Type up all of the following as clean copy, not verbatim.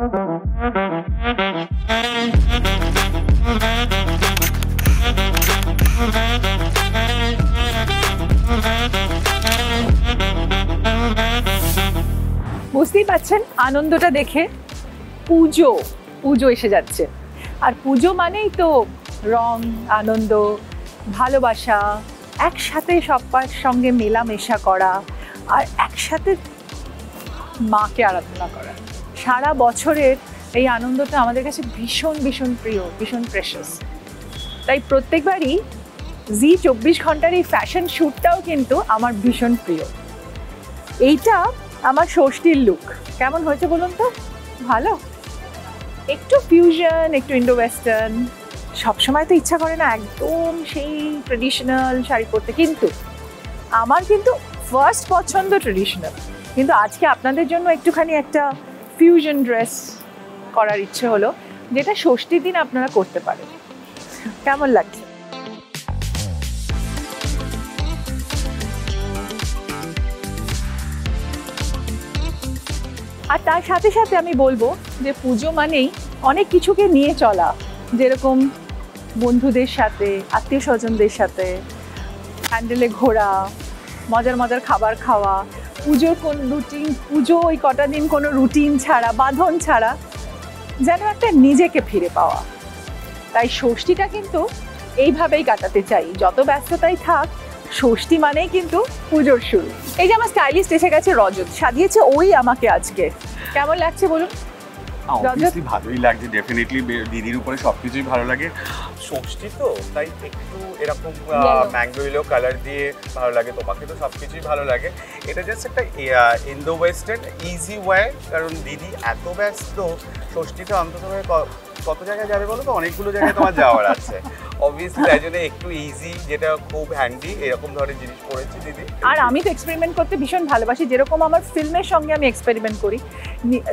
বুঝতেই পাচ্ছেন আনন্দটা দেখে, পুজো পুজো এসে যাচ্ছে। আর পুজো মানেই তো রং, আনন্দ, ভালোবাসা, একসাথে সবার সঙ্গে মেলামেশা করা আর একসাথে মাকে আরাধনা করা। সারা বছরের এই আনন্দটা আমাদের কাছে ভীষণ ভীষণ প্রিয়, ভীষণ প্রেশাস। তাই প্রত্যেকবারই জি 24 ঘন্টার এই ফ্যাশন শ্যুটটাও কিন্তু আমার ভীষণ প্রিয়। এইটা আমার ষষ্ঠীর লুক। কেমন হয়েছে বলুন তো? ভালো? একটু ফিউশন, একটু ইন্ডো ওয়েস্টার্ন। সবসময় তো ইচ্ছা করে না একদম সেই ট্রেডিশনাল শাড়ি পরতে, কিন্তু আমার কিন্তু ফার্স্ট পছন্দ ট্রেডিশনাল। কিন্তু আজকে আপনাদের জন্য একটুখানি একটা ফিউশন ড্রেস করার ইচ্ছে হলো, যেটা ষষ্ঠীর দিন আপনারা করতে পারেন। কেমন লাগছে? আর তার সাথে সাথে আমি বলবো যে পুজো মানেই অনেক কিছুকে নিয়ে চলা, যেরকম বন্ধুদের সাথে, আত্মীয় স্বজনদের সাথে হ্যান্ডেলে ঘোরা, মজার মজার খাবার খাওয়া, পুজোর কোন রুটিন, পুজো ওই কটা দিন কোনো রুটিন ছাড়া, বাঁধন ছাড়া যেন একটা নিজেকে ফিরে পাওয়া। তাই ষষ্ঠীটা কিন্তু এইভাবেই কাটাতে চাই। যত ব্যস্ততাই থাক, ষষ্ঠী মানেই কিন্তু পুজোর শুরু। এই যে আমার স্টাইলিস্ট এসে গেছে রজত, সাজিয়েছে ওই আমাকে আজকে। কেমন লাগছে বলুন? অবভিয়াসলি ভালোই লাগছে, ডেফিনেটলি দিদির উপরে সবকিছুই ভালো লাগে। ষষ্ঠী তো তাই একটু এরকম ম্যাঙ্গো ইয়েলো কালার দিয়ে ভালো লাগে। তোমাকে তো সবকিছুই ভালো লাগে। এটা জাস্ট একটা ইন্দো ওয়েস্টার্ন ইজি ওয়ে, কারণ দিদি এত ব্যস্ত, ষষ্ঠীতে অন্তত কত জায়গায় যাবে বলো তো? অনেকগুলো জায়গায় তোমার যাওয়ার আছে। অবভিয়াসলি তাই জন্য একটু ইজি, যেটা খুব হ্যান্ডি, এরকম ধরনের জিনিস পড়েছি দিদি। আর আমি তো এক্সপেরিমেন্ট করতে ভীষণ ভালোবাসি, যেরকম আমার ফিল্মের সঙ্গে আমি এক্সপেরিমেন্ট করি।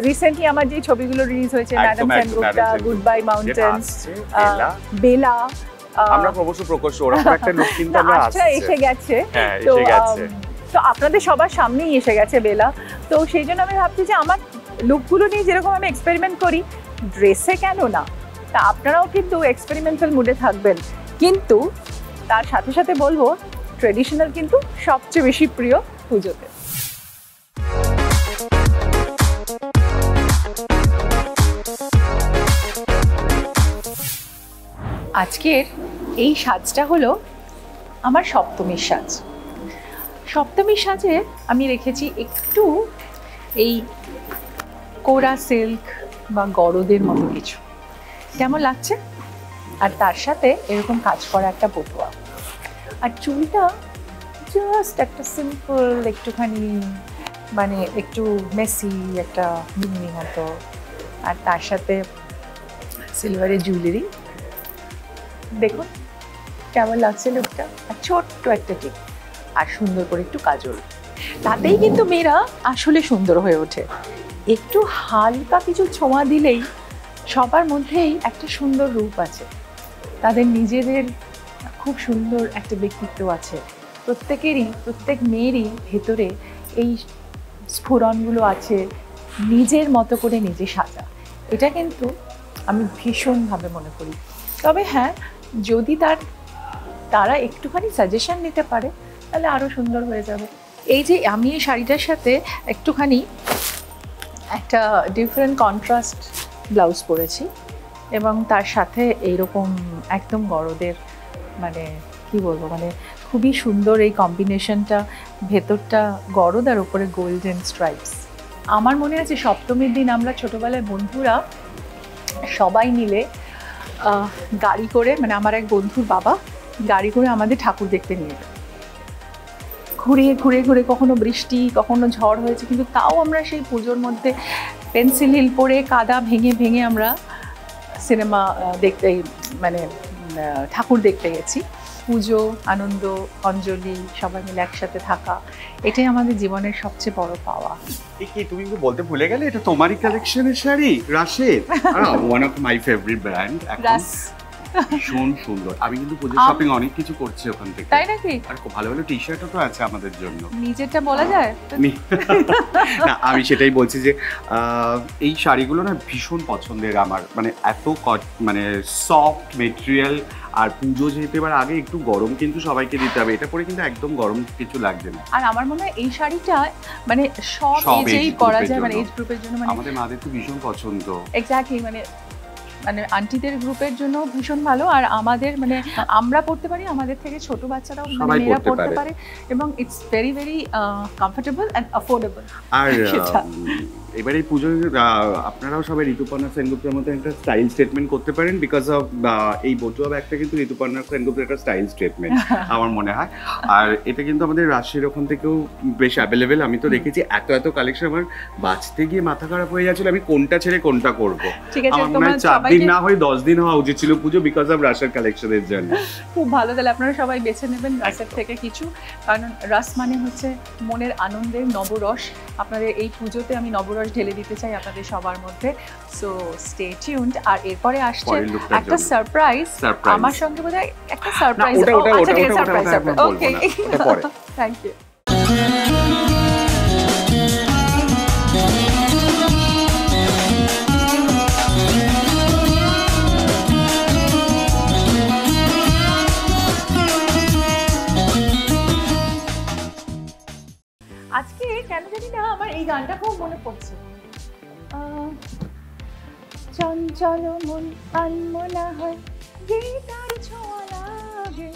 রিসেন্টলি আমার যে ছবিগুলো রিলিজ হয়েছে, madam Sengupta, good bye mountains, Bela, আমরা অবশ্য প্রকাশ্য ওরকম একটা লুক কিন্তু আমরা এসে গেছে। হ্যাঁ, এসে গেছে। তো আপনাদের সবার সামনেই এসে গেছে বেলা। তো সেই জন্য আমি ভাবছি যে আমার লুকগুলো নিয়ে যেরকম আমি এক্সপেরিমেন্ট করি, ড্রেসে কেন না, তা আপনারাও কিন্তু এক্সপেরিমেন্টাল মুডে থাকবেন। কিন্তু তার সাথে সাথে বলবো ট্রেডিশনাল কিন্তু সবচেয়ে বেশি প্রিয় পুজোতে। আজকের এই সাজটা হলো আমার সপ্তমীর সাজ। সপ্তমীর সাজে আমি রেখেছি একটু এই কোরা সিল্ক বা গরদের মতো কিছু। কেমন লাগছে? আর তার সাথে এরকম কাজ করা একটা পটুয়া, আর চুলটা জাস্ট একটা সিম্পল, একটুখানি মানে একটু মেসি একটা মিনি মতো, আর তার সাথে সিলভারের জুয়েলারি। দেখুন কেমন লাগছে লুকটা। আর ছোট্ট একটা টিপ, আর সুন্দর করে একটু কাজল। তাতেই কিন্তু মেয়েরা আসলে সুন্দর হয়ে ওঠে। একটু হালকা কিছু ছোঁয়া দিলেই সবার মধ্যেই একটা সুন্দর রূপ আছে, তাদের নিজেদের খুব সুন্দর একটা ব্যক্তিত্ব আছে। প্রত্যেকেরই, প্রত্যেক মেয়েরই ভেতরে এই স্ফুরণগুলো আছে, নিজের মতো করে নিজে সাজা। এটা কিন্তু আমি ভীষণভাবে মনে করি। তবে হ্যাঁ, যদি তারা একটুখানি সাজেশন নিতে পারে তাহলে আরও সুন্দর হয়ে যাবে। এই যে আমি এই শাড়িটার সাথে একটুখানি একটা ডিফারেন্ট কন্ট্রাস্ট ব্লাউজ পরেছি, এবং তার সাথে এইরকম একদম গরদের, মানে কি বলবো, মানে খুবই সুন্দর এই কম্বিনেশনটা। ভেতরটা গরদ আর ওপরে গোল্ডেন স্ট্রাইপস। আমার মনে আছে সপ্তমীর দিন আমরা ছোটোবেলায় বন্ধুরা সবাই মিলে গাড়ি করে, মানে আমার এক বন্ধুর বাবা গাড়ি করে আমাদের ঠাকুর দেখতে নিয়ে যেত। ঘুরে ঘুরে ঘুরে, কখনো বৃষ্টি, কখনো ঝড় হয়েছে, কিন্তু তাও আমরা সেই পুজোর মধ্যে পেন্সিল হিল পরে কাদা ভেঙে ভেঙে আমরা সিনেমা দেখতে, মানে ঠাকুর দেখতে গেছি। পুজো, আনন্দ, অঞ্জলি, সবাই মিলে একসাথে থাকা, এটাই আমাদের জীবনের সবচেয়ে বড় পাওয়া। কি তুমি বলতে ভুলে গেলে, এটা তোমারই কালেকশনের শাড়ি, রাশের। One of my favourite brand. Raas ভীষণ সুন্দর। আমি কিন্তু পুজোর শপিং অনেক কিছু করছি ওখান থেকে। তাই নাকি? আর খুব ভালো ভালো টি শার্টও তো আছে আমাদের জন্য। নিজেরটা বলা যায়? না, আমি সেটাই বলছি যে এই শাড়িগুলো না ভীষণ পছন্দের আমার, মানে এত মানে সফট মেটেরিয়াল। আর পুজো যেতে এবার আগে একটু গরম কিন্তু সবাইকে দিতে হবে, এটা পরে কিন্তু একদম গরম কিছু লাগছে না। আর আমার মনে হয় এই শাড়িটা মানে সব এজেই পরা যায়, মানে এজ গ্রুপের জন্য, মানে আমাদের মাদের তো ভীষণ পছন্দ। এক্স্যাক্টলি, মানে মানে আন্টিদের গ্রুপের জন্য ভীষণ ভালো। আর আমাদের মানে আমরা পড়তে পারি, আমাদের থেকে ছোট বাচ্চারাও মানে মেয়েরা পড়তে পারে, এবং it's very very comfortable and affordable. আর এবার এই পুজোয় আপনারাও সবাই ঋতুপর্ণা সেনগুপ্তের মতো একটা স্টাইল স্টেটমেন্ট করতে পারেন, বিকজ অফ এই বটুয়া ব্যাগটা কিন্তু ঋতুপর্ণা সেনগুপ্তের একটা স্টাইল স্টেটমেন্ট আমার মনে হয়। আর এটা কিন্তু আমাদের রাজশাহীর ওখান থেকেও বেশ অ্যাভেলেবেল। আমি তো দেখেছি এত এত কালেকশন, আমার বাঁচতে গিয়ে মাথা খারাপ হয়ে যাচ্ছিল আমি কোনটা ছেড়ে কোনটা করবো। আমার মনে হয় 4 দিন না হয় 10 দিন হওয়া উচিত ছিল পুজো, বিকজ অফ রাসের কালেকশনের জন্য। খুব ভালো, তাহলে আপনারা সবাই বেছে নেবেন রাসের থেকে কিছু, কারণ রাস মানে হচ্ছে মনের আনন্দের নবরস। আপনাদের এই পুজোতে আমি নবরস ঢেলে দিতে চাই আপনাদের সবার মধ্যে। So stay tuned. আর এরপরে আসছে একটা সারপ্রাইজ আমার সঙ্গে, বোধহয় একটা সারপ্রাইজ। আচ্ছা ঠিক আছে, সারপ্রাইজ। Okay, thank you. আজকে কেন জানি না আমার এই গানটা খুব মনে পড়ছে। চঞ্চল মন আনমনা হয় যে তার ছোঁয়া লাগে।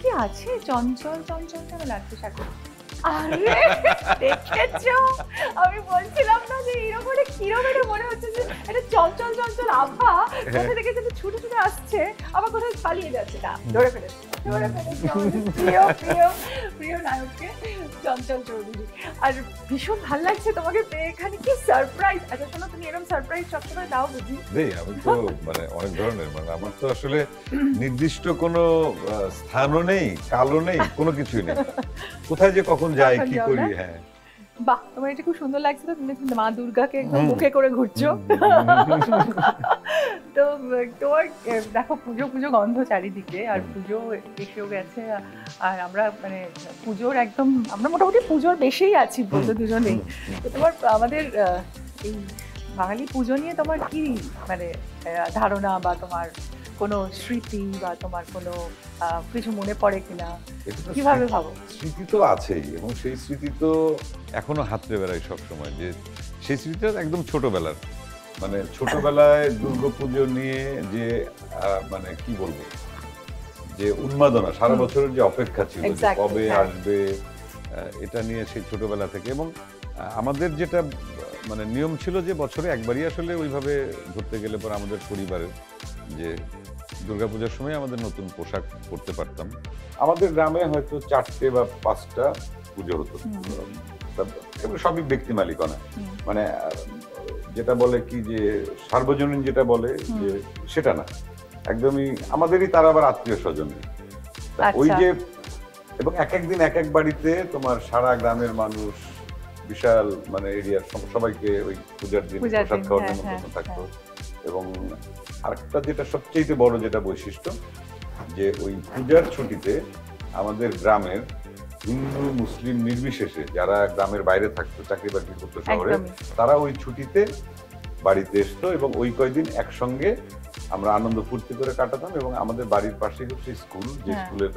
কি আছে চঞ্চল চঞ্চল কেন লাগছে সাগর? আরে দেখেছো, আমি বলছিলাম না যে এরকম একটা কিরকম একটা মনে হচ্ছে যে একটা চঞ্চল চঞ্চল আভা কোথা থেকে যেন ছুটে ছুটে আসছে, আবার কোথায় পালিয়ে যাচ্ছে। না, ধরে ফেলেছে প্রিয় নায়ককে, চঞ্চল চৌধুরী। আর ভীষণ ভালো লাগছে তোমাকে পেয়ে এখানে। কি সারপ্রাইজ! আচ্ছা শোনো, তুমি এরকম সারপ্রাইজ সবসময় দাও বুঝি? আমি তো মানে অনেক ধরনের, মানে আমার তো আসলে নির্দিষ্ট কোনো স্থানও নেই, কালও নেই, কোনো কিছুই নেই, কোথায় যে কখন যাই কি করি। হ্যাঁ, বাহ, তোমার এটা খুব সুন্দর লাগছে। তো তুমি মা দুর্গাকে একদম মুখে করে ঘুরছো। তো তোমার দেখো পুজো পুজো গন্ধ চারিদিকে, আর পুজো এসেও গেছে। আর আমরা মানে পুজোর একদম, আমরা মোটামুটি পুজোর বেশেই আছি বলতে দুজনেই। তো তোমার আমাদের এই বাঙালি পুজো নিয়ে তোমার কি মানে ধারণা, বা তোমার কোনো স্মৃতি, বা তোমার কোনো কিছু মনে পড়ে কিনা, কিভাবে ভাবো? স্মৃতি তো আছেই, এবং সেই স্মৃতি তো এখনো হাতড়ে বেড়ায় সবসময়। যে সেই স্মৃতিটা একদম ছোটবেলার, মানে ছোটবেলায় দুর্গাপুজো নিয়ে যে মানে কি বলবো, যে উন্মাদনা, সারা বছরের যে অপেক্ষা ছিল যে কবে আসবে, এটা নিয়ে সেই ছোটবেলা থেকে। এবং আমাদের যেটা মানে নিয়ম ছিল যে বছরে একবারই আসলে ওইভাবে ধরতে গেলে পর আমাদের পরিবারের যে দুর্গাপূজার সময় আমাদের নতুন পোশাক পরতে পারতাম। আমাদের গ্রামে হয়তো 4টে বা 5টা পুজো হতো, এগুলো সবই ব্যক্তি মালিকানা, মানে যেটা বলে কি যে সার্বজনীন যেটা বলে যে সেটা না, একদমই আমাদেরই, তার আবার আত্মীয় স্বজন। ওই যে, এবং এক একদিন এক এক বাড়িতে তোমার সারা গ্রামের মানুষ, বিশাল মানে এরিয়ার সবাইকে ওই পূজার দিন প্রসাদ খাওয়ার জন্য থাকতো। এবং আরেকটা যেটা সবচেয়ে বড় যেটা বৈশিষ্ট্য, যে ওই পূজার ছুটিতে আমাদের গ্রামের হিন্দু মুসলিম নির্বিশেষে যারা গ্রামের বাইরে থাকতো, চাকরি বাকরি করতো শহরে, তারা ওই ছুটিতে বাড়িতে আসতো, এবং ওই কয়দিন একসঙ্গে আমরা আনন্দ ফুর্তি করে কাটাতাম। এবং আমাদের বাড়ির পাশেই হচ্ছে স্কুল, যে স্কুলের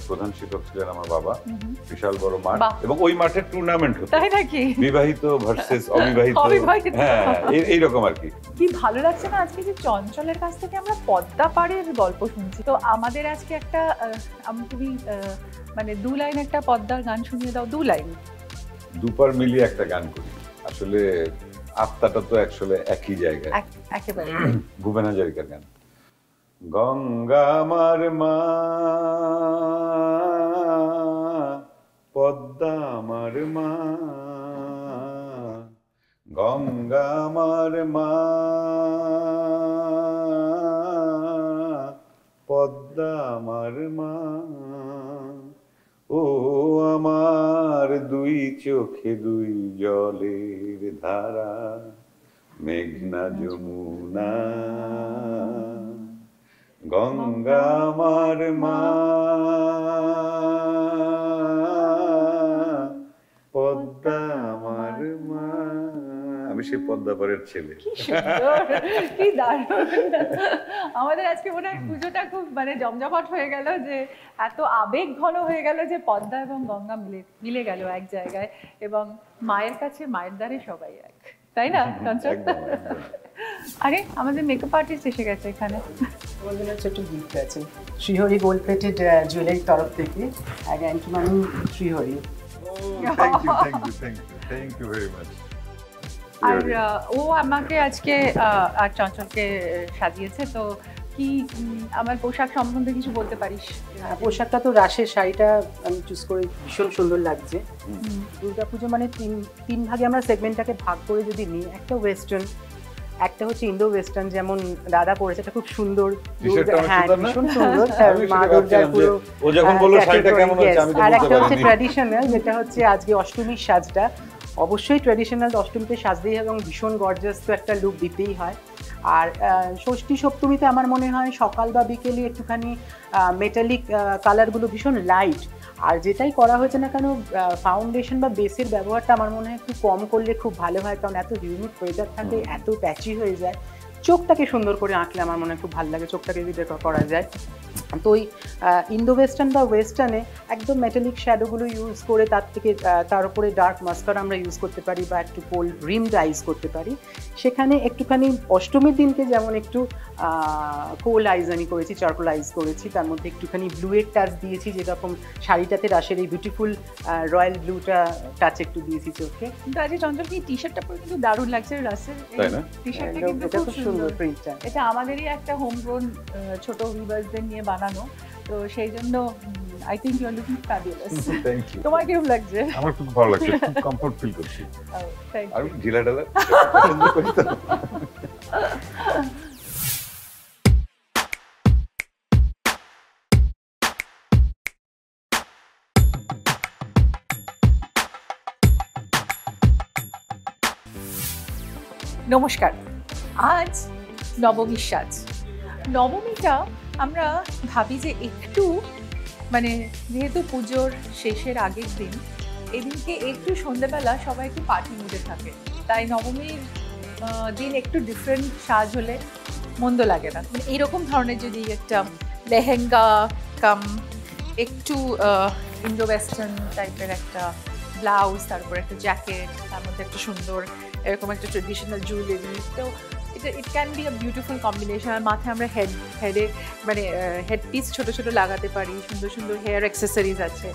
প্রধান শিক্ষক ছিলেন আমার বাবা। বিশাল বড় মাঠ, এবং ওই মাঠে টুর্নামেন্ট হতো, বিবাহিত ভার্সেস অবিবাহিত, হ্যাঁ এইরকম আর কি। কি ভালো লাগছে না আজকে যে চঞ্চলের কাছ থেকে আমরা পদ্মা পাড়ের গল্প শুনছি। তো আমাদের আজকে একটা তুমি মানে 2 লাইন একটা পদ্মার গান শুনিয়ে দাও, 2 লাইন। দুপার মিলিয়ে একটা গান করি, আসলে আত্মাটা তো আসলে একই জায়গায়, একেবারে ভূপেন হাজারিকার গান। গঙ্গা আমার মা, পদ্মা আমার মা, গঙ্গা আমার মা, পদ্মা আমার মা, ও আমার 2 চোখে 2 জলের ধারা, মেঘনা যমুনা, গঙ্গা আমার মা, পদ্মা আমার মা। আমি সেই পদ্মাপাড়ের ছেলে। কি সুন্দর, কি দারুণ। আমাদের আজকে মনে হয় পুজোটা খুব মানে জমজমাট হয়ে গেল, যে এত আবেগ ঘন হয়ে গেল যে পদ্মা এবং গঙ্গা মিলে গেল এক জায়গায়, এবং মায়ের কাছে মায়ের দ্বারে সবাই এক, তাই না চঞ্চল? একদম, একদম। আরে আমাদের মেকআপ আর্টিস্ট এসে গেছে এখানে। আমাদের ছোট্ট গিফট আছে শ্রীহরি গোল্ড প্লেটেড জুয়েলারির তরফ থেকে, again to Mami Srihari. Thank you, thank you, thank you, thank you very much. আর ও আমাকে আজকে আর চঞ্চলকে সাজিয়েছে, তো কি আমার পোশাক সম্বন্ধে কিছু বলতে পারিস? পোশাকটা তো রাশের শাড়িটা আমি চুজ করে ভীষণ সুন্দর লাগছে। দুর্গাপুজো মানে তিন ভাগে আমরা সেগমেন্টটাকে ভাগ করে যদি নিই, একটা ওয়েস্টার্ন, একটা হচ্ছে ইন্দো ওয়েস্টার্ন, যেমন দাদা পরেছে, এটা খুব সুন্দর। হ্যাঁ, ভীষণ সুন্দর। মা দুর্গার পুরো। ও যখন বললো শাড়িটা কেমন হচ্ছে আমি তো আর বলতে একটা হচ্ছে পারিনি। ট্র্যাডিশনাল, যেটা হচ্ছে আজকে অষ্টমীর সাজটা। অবশ্যই ট্র্যাডিশনাল অষ্টমীতে সাজতেই হবে এবং ভীষণ গর্জাস তো একটা লুক দিতেই হয়। আর ষষ্ঠী সপ্তমীতে আমার মনে হয় সকাল বা বিকেলে একটুখানি মেটালিক কালারগুলো ভীষণ লাইট, আর যেটাই করা হয়েছে না কেন ফাউন্ডেশন বা বেসের ব্যবহারটা আমার মনে হয় একটু কম করলে খুব ভালো হয়, কারণ এত হিউমিড ওয়েদার থাকে, এত প্যাচি হয়ে যায়। চোখটাকে সুন্দর করে আঁকলে আমার মনে হয় খুব ভালো লাগে, চোখটাকে যদি করা যায়। তো ওই ইন্দো ওয়েস্টার্ন বা ওয়েস্টার্নে একদম মেটালিক শ্যাডোগুলো ইউজ করে তার উপরে ডার্ক মাস্কারা আমরা ইউজ করতে পারি, বা একটু কোল্ড রিমড আইজ করতে পারি। সেখানে একটুখানি অষ্টমীর দিনকে যেমন একটু কোল আইজ আমি করেছি, চারকোল আইজ করেছি, তার মধ্যে একটুখানি ব্লুয়ের টাচ দিয়েছি, যেরকম শাড়িটাতে রাশের এই বিউটিফুল রয়্যাল ব্লুটা টাচ একটু দিয়েছি চোখে। কিন্তু আজকে চঞ্চল কি টি শার্টটা পরে কিন্তু দারুণ লাগছে রাসেল। তাই না? টি শার্টটা এটা কিন্তু খুব সুন্দর প্রিন্টটা। এটা আমাদেরই একটা হোমগ্রোন ছোট ভিউয়ার্সদের নিয়ে বানানো, তো সেই জন্য I think you are looking fabulous. Thank you. তোমার কিরকম লাগছে? আমার খুব ভালো লাগছে, খুব কমফর্ট ফিল করছি। থ্যাংক আর ইউ। ঢিলা ঢালা পছন্দ করি তো। নমস্কার। আজ নবমীর সাজ। নবমীটা আমরা ভাবি যে একটু মানে যেহেতু পুজোর শেষের আগের দিন, এদিনকে একটু সন্ধ্যেবেলা সবাই একটু পার্টি মুডে থাকে, তাই নবমীর দিন একটু ডিফারেন্ট সাজ হলে মন্দ লাগে না। মানে এইরকম ধরনের যদি একটা লেহেঙ্গা কাম একটু ইন্ডো ওয়েস্টার্ন টাইপের একটা ব্লাউজ, তারপর একটা জ্যাকেট, তার মধ্যে একটা সুন্দর এরকম একটা ট্রেডিশনাল জুয়েলারি, তো it can be a beautiful combination. আর মাথায় আমরা হেডে মানে হেড পিস ছোটো ছোটো লাগাতে পারি, সুন্দর সুন্দর হেয়ার অ্যাক্সেসরিজ আছে।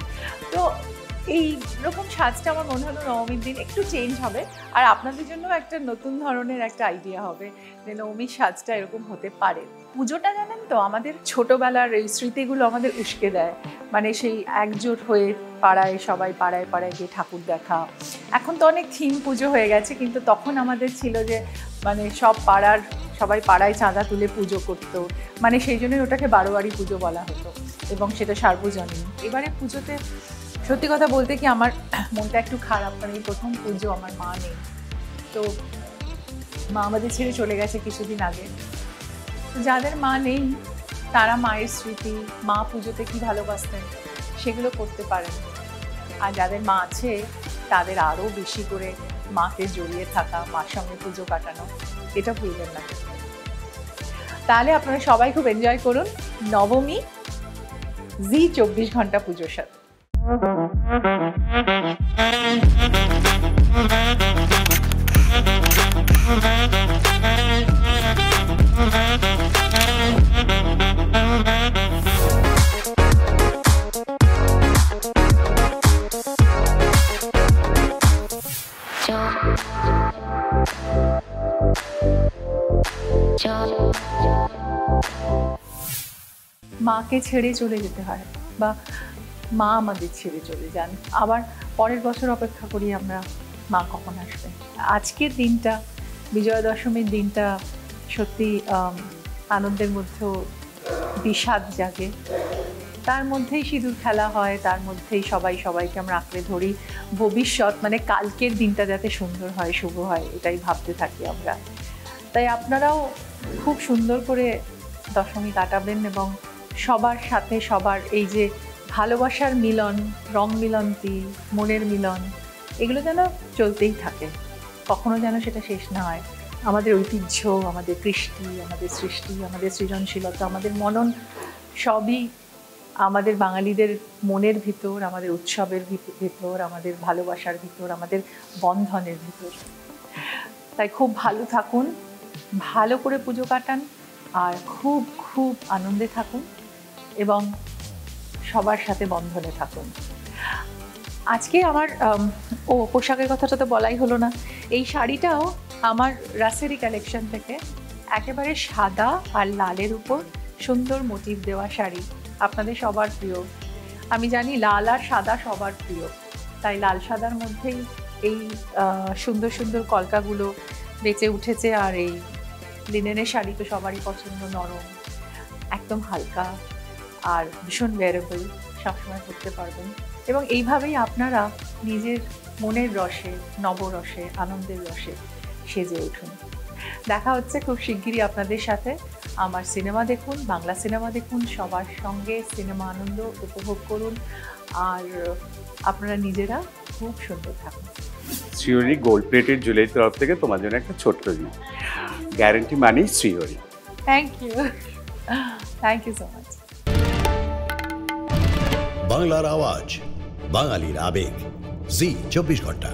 তো এই রকম সাজটা আমার মনে হলো নবমীর দিন একটু চেঞ্জ হবে, আর আপনাদের জন্য একটা নতুন ধরনের একটা আইডিয়া হবে যে নবমীর সাজটা এরকম হতে পারে। পুজোটা জানেন তো আমাদের ছোটোবেলার এই স্মৃতিগুলো আমাদের উস্কে দেয়, মানে সেই একজোট হয়ে পাড়ায় সবাই পাড়ায় পাড়ায় গিয়ে ঠাকুর দেখা। এখন তো অনেক থিম পুজো হয়ে গেছে, কিন্তু তখন আমাদের ছিল যে মানে সবাই পাড়ায় চাঁদা তুলে পুজো করতো, মানে সেই জন্যই ওটাকে বারোয়ারি পুজো বলা হতো, এবং সেটা সার্বজনীন। এবারে পুজোতে সত্যি কথা বলতে কি আমার মনটা একটু খারাপ, কারণ এই প্রথম পুজো আমার মা নেই, তো মা আমাদের ছেড়ে চলে গেছে কিছুদিন আগে। তো যাদের মা নেই তারা মায়ের স্মৃতি, মা পুজোতে কি ভালোবাসতেন সেগুলো করতে পারেন, আর যাদের মা আছে তাদের আরও বেশি করে মাকে জড়িয়ে থাকা, মার সঙ্গে পুজো কাটানো, এটা ভুলবেন না। তাহলে আপনারা সবাই খুব এনজয় করুন নবমী জি 24 ঘন্টা পুজোর সাথে। মাকে ছেড়ে চলে যেতে হয়, বা মা আমাদের ছেড়ে চলে যান, আবার পরের বছর অপেক্ষা করি আমরা মা কখন আসবে। আজকের দিনটা, বিজয়া দশমীর দিনটা সত্যি আনন্দের মধ্যেও বিষাদ জাগে, তার মধ্যেই সিঁদুর খেলা হয়, তার মধ্যেই সবাইকে আমরা আঁকড়ে ধরি। ভবিষ্যৎ মানে কালকের দিনটা যাতে সুন্দর হয়, শুভ হয়, এটাই ভাবতে থাকি আমরা। তাই আপনারাও খুব সুন্দর করে দশমী কাটাবেন এবং সবার সাথে সবার এই যে ভালোবাসার মিলন, রং মিলন্তি, মনের মিলন, এগুলো যেন চলতেই থাকে, কখনো যেন সেটা শেষ না হয়। আমাদের ঐতিহ্য, আমাদের কৃষ্টি, আমাদের সৃষ্টি, আমাদের সৃজনশীলতা, আমাদের মনন সবই আমাদের বাঙালিদের মনের ভিতর, আমাদের উৎসবের ভিতর, আমাদের ভালোবাসার ভিতর, আমাদের বন্ধনের ভিতর। তাই খুব ভালো থাকুন, ভালো করে পুজো কাটান, আর খুব খুব আনন্দে থাকুন এবং সবার সাথে বন্ধনে থাকুন। আজকে আমার পোশাকের কথাটা তো বলাই হলো না, এই শাড়িটাও আমার রাসেরি কালেকশন থেকে, একেবারে সাদা আর লালের উপর সুন্দর মোটিভ দেওয়া শাড়ি, আপনাদের সবার প্রিয়। আমি জানি লাল আর সাদা সবার প্রিয়, তাই লাল সাদার মধ্যেই এই সুন্দর সুন্দর কলকাগুলো বেঁচে উঠেছে। আর এই লিনেনের শাড়ি তো সবারই পছন্দ, নরম, একদম হালকা আর ভীষণ ওয়্যারেবল, সবসময় পরতে পারবেন। এবং এইভাবেই আপনারা নিজের মনের রসে, নবরসে, আনন্দের রসে সেজে উঠুন। দেখা হচ্ছে খুব শিগগিরই আপনাদের সাথে। আমার সিনেমা দেখুন, বাংলা সিনেমা দেখুন, সবার সঙ্গে সিনেমা আনন্দ উপভোগ করুন, আর আপনারা নিজেরা খুব সুন্দর থাকুন। শ্রীহরি গোল্ড প্লেটেড জুয়েলারির তরফ থেকে তোমার জন্য একটা ছোট্ট গিফট, গ্যারান্টি মানেই Shrihari. Thank you, thank you so much. বাংলার আওয়াজ, বাঙালির আবেগ, জি 24 ঘন্টা।